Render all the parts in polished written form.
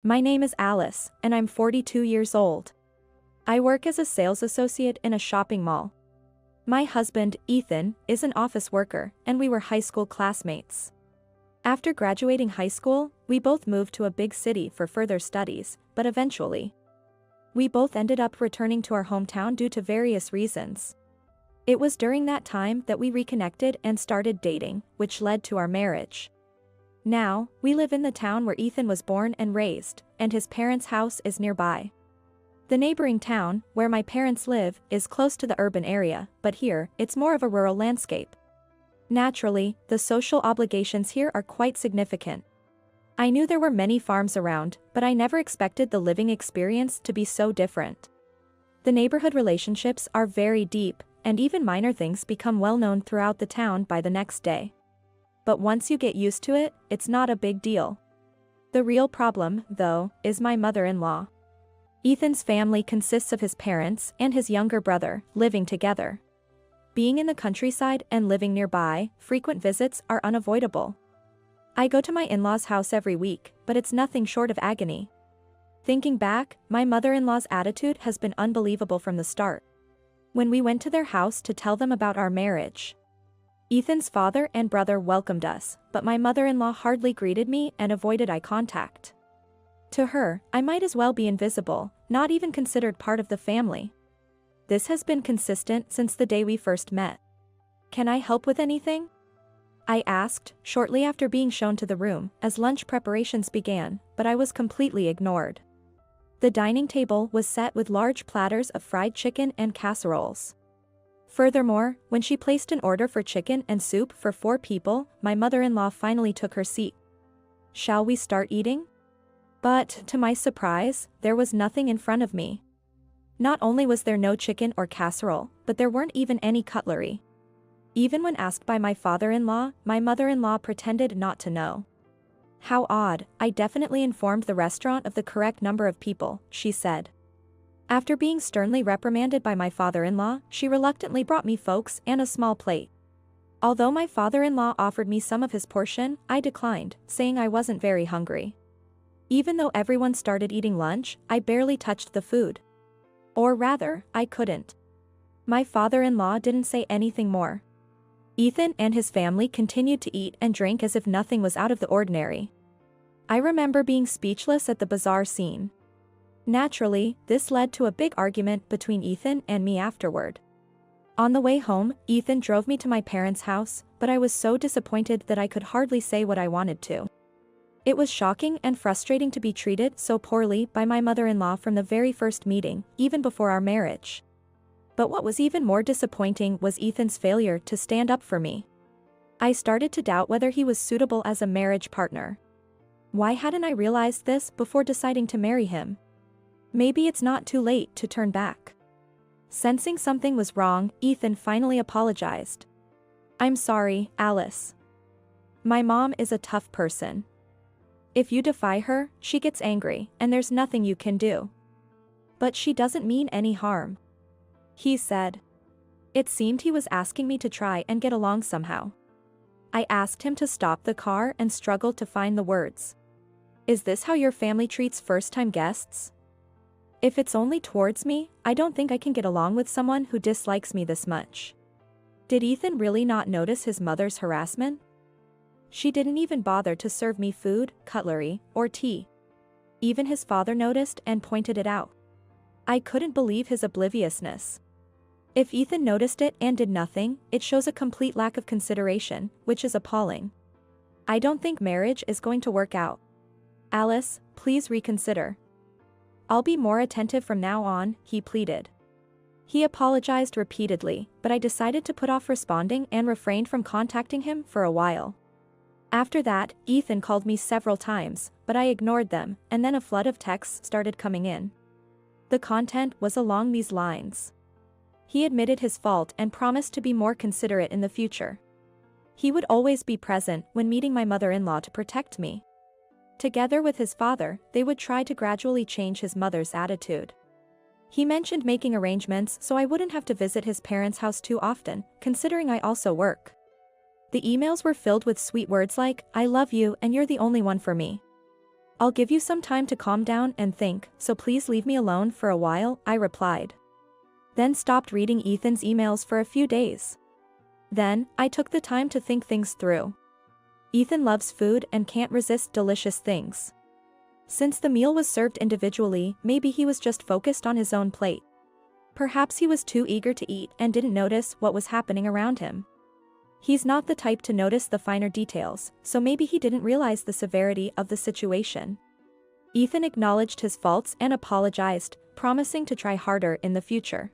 My name is Alice, and I'm 42 years old. I work as a sales associate in a shopping mall. My husband, Ethan, is an office worker, and we were high school classmates. After graduating high school, we both moved to a big city for further studies, but eventually, we both ended up returning to our hometown due to various reasons. It was during that time that we reconnected and started dating, which led to our marriage. Now, we live in the town where Ethan was born and raised, and his parents' house is nearby. The neighboring town, where my parents live, is close to the urban area, but here, it's more of a rural landscape. Naturally, the social obligations here are quite significant. I knew there were many farms around, but I never expected the living experience to be so different. The neighborhood relationships are very deep, and even minor things become well known throughout the town by the next day. But once you get used to it, it's not a big deal. The real problem, though, is my mother-in-law. Ethan's family consists of his parents and his younger brother, living together. Being in the countryside and living nearby, frequent visits are unavoidable. I go to my in-laws' house every week, but it's nothing short of agony. Thinking back, my mother-in-law's attitude has been unbelievable from the start. When we went to their house to tell them about our marriage, Ethan's father and brother welcomed us, but my mother-in-law hardly greeted me and avoided eye contact. To her, I might as well be invisible, not even considered part of the family. This has been consistent since the day we first met. "Can I help with anything?" I asked, shortly after being shown to the room, as lunch preparations began, but I was completely ignored. The dining table was set with large platters of fried chicken and casseroles. Furthermore, when she placed an order for chicken and soup for 4 people, my mother-in-law finally took her seat. "Shall we start eating?" But, to my surprise, there was nothing in front of me. Not only was there no chicken or casserole, but there weren't even any cutlery. Even when asked by my father-in-law, my mother-in-law pretended not to know. "How odd, I definitely informed the restaurant of the correct number of people," she said. After being sternly reprimanded by my father-in-law, she reluctantly brought me forks and a small plate. Although my father-in-law offered me some of his portion, I declined, saying I wasn't very hungry. Even though everyone started eating lunch, I barely touched the food. Or rather, I couldn't. My father-in-law didn't say anything more. Ethan and his family continued to eat and drink as if nothing was out of the ordinary. I remember being speechless at the bizarre scene. Naturally, this led to a big argument between Ethan and me afterward. On the way home, Ethan drove me to my parents' house, but I was so disappointed that I could hardly say what I wanted to. It was shocking and frustrating to be treated so poorly by my mother-in-law from the very first meeting, even before our marriage. But what was even more disappointing was Ethan's failure to stand up for me. I started to doubt whether he was suitable as a marriage partner. Why hadn't I realized this before deciding to marry him? Maybe it's not too late to turn back. Sensing something was wrong, Ethan finally apologized. "I'm sorry, Alice. My mom is a tough person. If you defy her, she gets angry, and there's nothing you can do. But she doesn't mean any harm," he said. It seemed he was asking me to try and get along somehow. I asked him to stop the car and struggled to find the words. "Is this how your family treats first-time guests? If it's only towards me, I don't think I can get along with someone who dislikes me this much." Did Ethan really not notice his mother's harassment? She didn't even bother to serve me food, cutlery, or tea. Even his father noticed and pointed it out. I couldn't believe his obliviousness. If Ethan noticed it and did nothing, it shows a complete lack of consideration, which is appalling. I don't think marriage is going to work out. "Alice, please reconsider. I'll be more attentive from now on," he pleaded. He apologized repeatedly, but I decided to put off responding and refrained from contacting him for a while. After that, Ethan called me several times, but I ignored them, and then a flood of texts started coming in. The content was along these lines. He admitted his fault and promised to be more considerate in the future. He would always be present when meeting my mother-in-law to protect me. Together with his father, they would try to gradually change his mother's attitude. He mentioned making arrangements so I wouldn't have to visit his parents' house too often, considering I also work. The emails were filled with sweet words like, "I love you and you're the only one for me." I'll give you some time to calm down and think, so please leave me alone for a while, I replied. Then stopped reading Ethan's emails for a few days. Then, I took the time to think things through. Ethan loves food and can't resist delicious things. Since the meal was served individually, maybe he was just focused on his own plate. Perhaps he was too eager to eat and didn't notice what was happening around him. He's not the type to notice the finer details, so maybe he didn't realize the severity of the situation. Ethan acknowledged his faults and apologized, promising to try harder in the future.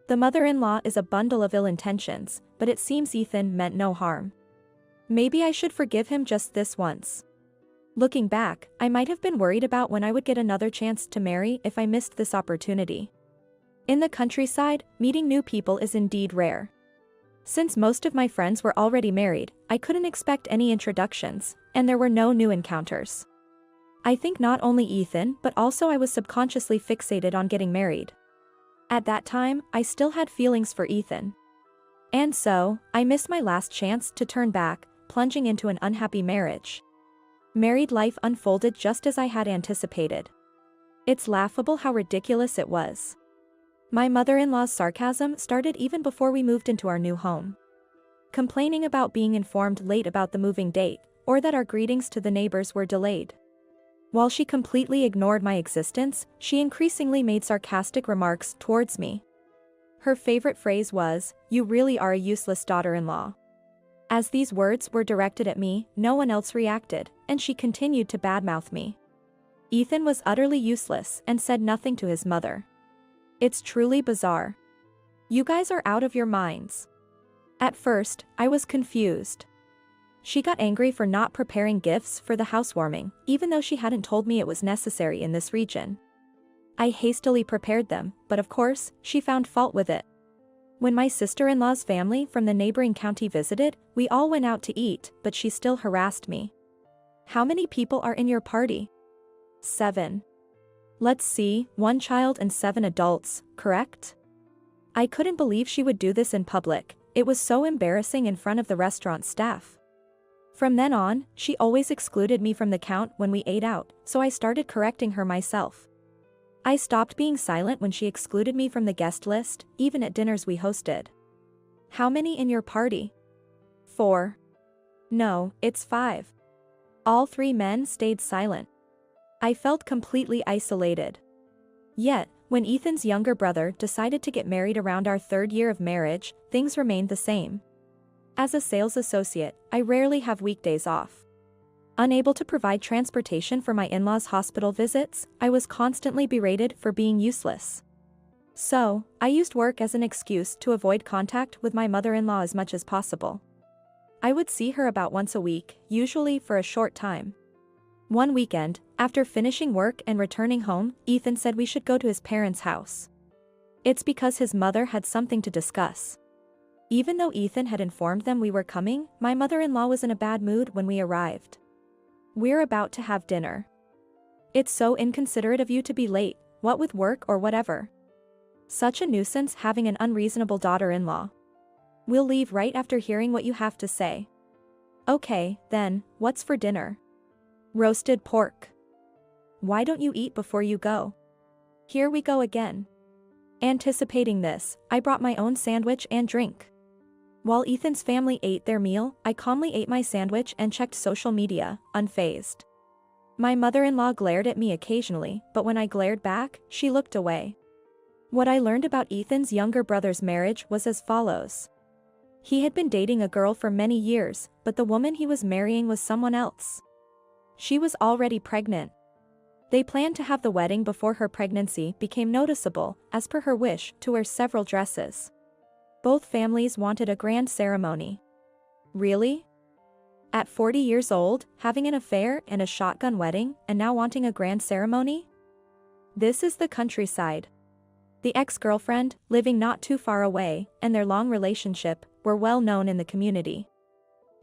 The mother-in-law is a bundle of ill intentions, but it seems Ethan meant no harm. Maybe I should forgive him just this once. Looking back, I might have been worried about when I would get another chance to marry if I missed this opportunity. In the countryside, meeting new people is indeed rare. Since most of my friends were already married, I couldn't expect any introductions, and there were no new encounters. I think not only Ethan but also I was subconsciously fixated on getting married. At that time, I still had feelings for Ethan. And so, I missed my last chance to turn back, plunging into an unhappy marriage. Married life unfolded just as I had anticipated. It's laughable how ridiculous it was. My mother-in-law's sarcasm started even before we moved into our new home. Complaining about being informed late about the moving date, or that our greetings to the neighbors were delayed. While she completely ignored my existence, she increasingly made sarcastic remarks towards me. Her favorite phrase was, "You really are a useless daughter-in-law." As these words were directed at me, no one else reacted, and she continued to badmouth me. Ethan was utterly useless and said nothing to his mother. It's truly bizarre. You guys are out of your minds. At first, I was confused. She got angry for not preparing gifts for the housewarming, even though she hadn't told me it was necessary in this region. I hastily prepared them, but of course, she found fault with it. When my sister-in-law's family from the neighboring county visited, we all went out to eat, but she still harassed me. How many people are in your party? 7. Let's see, 1 child and 7 adults, correct? I couldn't believe she would do this in public. It was so embarrassing in front of the restaurant staff. From then on, she always excluded me from the count when we ate out, so I started correcting her myself. I stopped being silent when she excluded me from the guest list, even at dinners we hosted. How many in your party? 4. No, it's 5. All 3 men stayed silent. I felt completely isolated. Yet, when Ethan's younger brother decided to get married around our 3rd year of marriage, things remained the same. As a sales associate, I rarely have weekdays off. Unable to provide transportation for my in-laws' hospital visits, I was constantly berated for being useless. So, I used work as an excuse to avoid contact with my mother-in-law as much as possible. I would see her about once a week, usually for a short time. One weekend, after finishing work and returning home, Ethan said we should go to his parents' house. It's because his mother had something to discuss. Even though Ethan had informed them we were coming, my mother-in-law was in a bad mood when we arrived. We're about to have dinner. It's so inconsiderate of you to be late, what with work or whatever. Such a nuisance having an unreasonable daughter-in-law. We'll leave right after hearing what you have to say. Okay, then, what's for dinner? Roasted pork. Why don't you eat before you go? Here we go again. Anticipating this, I brought my own sandwich and drink. While Ethan's family ate their meal, I calmly ate my sandwich and checked social media, unfazed. My mother-in-law glared at me occasionally, but when I glared back, she looked away. What I learned about Ethan's younger brother's marriage was as follows. He had been dating a girl for many years, but the woman he was marrying was someone else. She was already pregnant. They planned to have the wedding before her pregnancy became noticeable, as per her wish, to wear several dresses. Both families wanted a grand ceremony. Really? At 40 years old, having an affair and a shotgun wedding, and now wanting a grand ceremony? This is the countryside. The ex-girlfriend, living not too far away, and their long relationship, were well known in the community.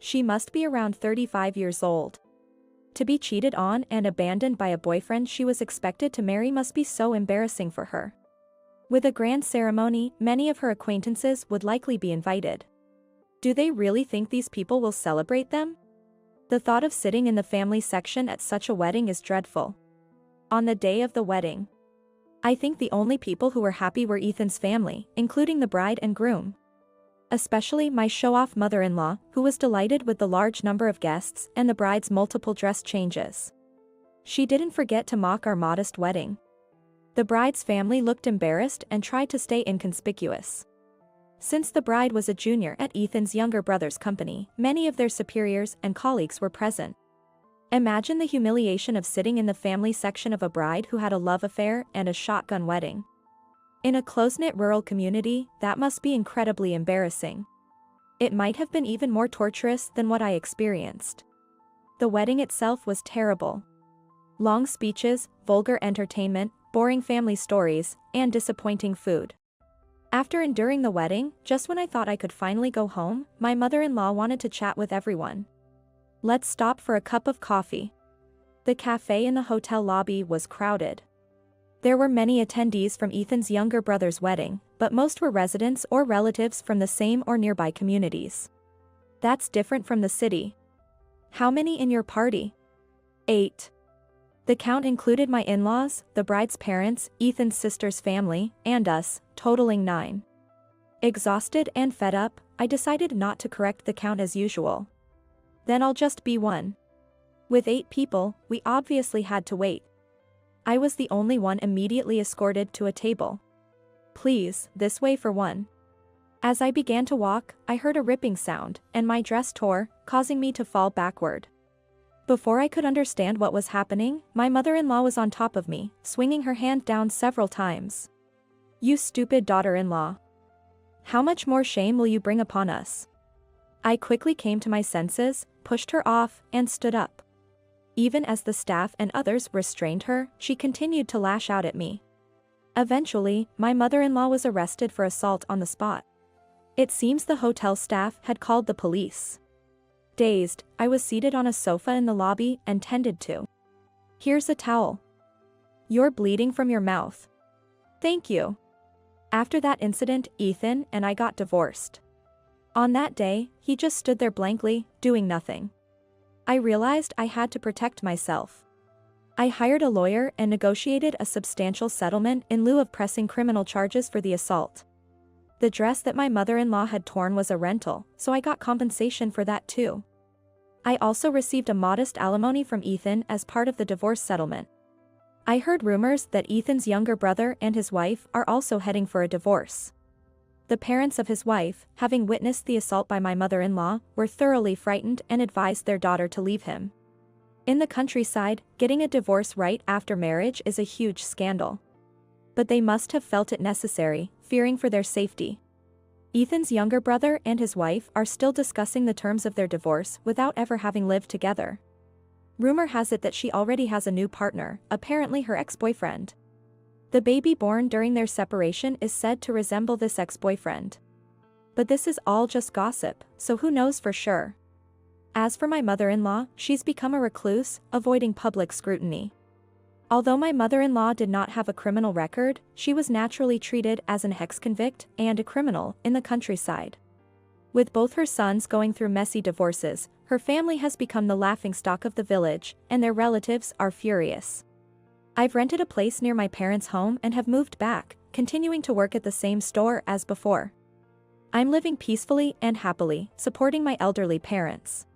She must be around 35 years old. To be cheated on and abandoned by a boyfriend she was expected to marry must be so embarrassing for her. With a grand ceremony, many of her acquaintances would likely be invited. Do they really think these people will celebrate them? The thought of sitting in the family section at such a wedding is dreadful. On the day of the wedding, I think the only people who were happy were Ethan's family, including the bride and groom. Especially my show-off mother-in-law, who was delighted with the large number of guests and the bride's multiple dress changes. She didn't forget to mock our modest wedding. The bride's family looked embarrassed and tried to stay inconspicuous. Since the bride was a junior at Ethan's younger brother's company, many of their superiors and colleagues were present. Imagine the humiliation of sitting in the family section of a bride who had a love affair and a shotgun wedding. In a close-knit rural community, that must be incredibly embarrassing. It might have been even more torturous than what I experienced. The wedding itself was terrible. Long speeches, vulgar entertainment, boring family stories, and disappointing food. After enduring the wedding, just when I thought I could finally go home, my mother-in-law wanted to chat with everyone. Let's stop for a cup of coffee. The cafe in the hotel lobby was crowded. There were many attendees from Ethan's younger brother's wedding, but most were residents or relatives from the same or nearby communities. That's different from the city. How many in your party? 8. The count included my in-laws, the bride's parents, Ethan's sister's family, and us, totaling 9. Exhausted and fed up, I decided not to correct the count as usual. Then I'll just be 1. With 8 people, we obviously had to wait. I was the only one immediately escorted to a table. Please, this way for 1. As I began to walk, I heard a ripping sound, and my dress tore, causing me to fall backward. Before I could understand what was happening, my mother-in-law was on top of me, swinging her hand down several times. You stupid daughter-in-law. How much more shame will you bring upon us? I quickly came to my senses, pushed her off, and stood up. Even as the staff and others restrained her, she continued to lash out at me. Eventually, my mother-in-law was arrested for assault on the spot. It seems the hotel staff had called the police. Dazed, I was seated on a sofa in the lobby and tended to. Here's a towel. You're bleeding from your mouth. Thank you. After that incident, Ethan and I got divorced. On that day, he just stood there blankly, doing nothing. I realized I had to protect myself. I hired a lawyer and negotiated a substantial settlement in lieu of pressing criminal charges for the assault. The dress that my mother-in-law had torn was a rental, so I got compensation for that too. I also received a modest alimony from Ethan as part of the divorce settlement. I heard rumors that Ethan's younger brother and his wife are also heading for a divorce. The parents of his wife, having witnessed the assault by my mother-in-law, were thoroughly frightened and advised their daughter to leave him. In the countryside, getting a divorce right after marriage is a huge scandal. But they must have felt it necessary, fearing for their safety. Ethan's younger brother and his wife are still discussing the terms of their divorce without ever having lived together. Rumor has it that she already has a new partner, apparently her ex-boyfriend. The baby born during their separation is said to resemble this ex-boyfriend. But this is all just gossip, so who knows for sure. As for my mother-in-law, she's become a recluse, avoiding public scrutiny. Although my mother-in-law did not have a criminal record, she was naturally treated as an ex-convict and a criminal in the countryside. With both her sons going through messy divorces, her family has become the laughingstock of the village, and their relatives are furious. I've rented a place near my parents' home and have moved back, continuing to work at the same store as before. I'm living peacefully and happily, supporting my elderly parents.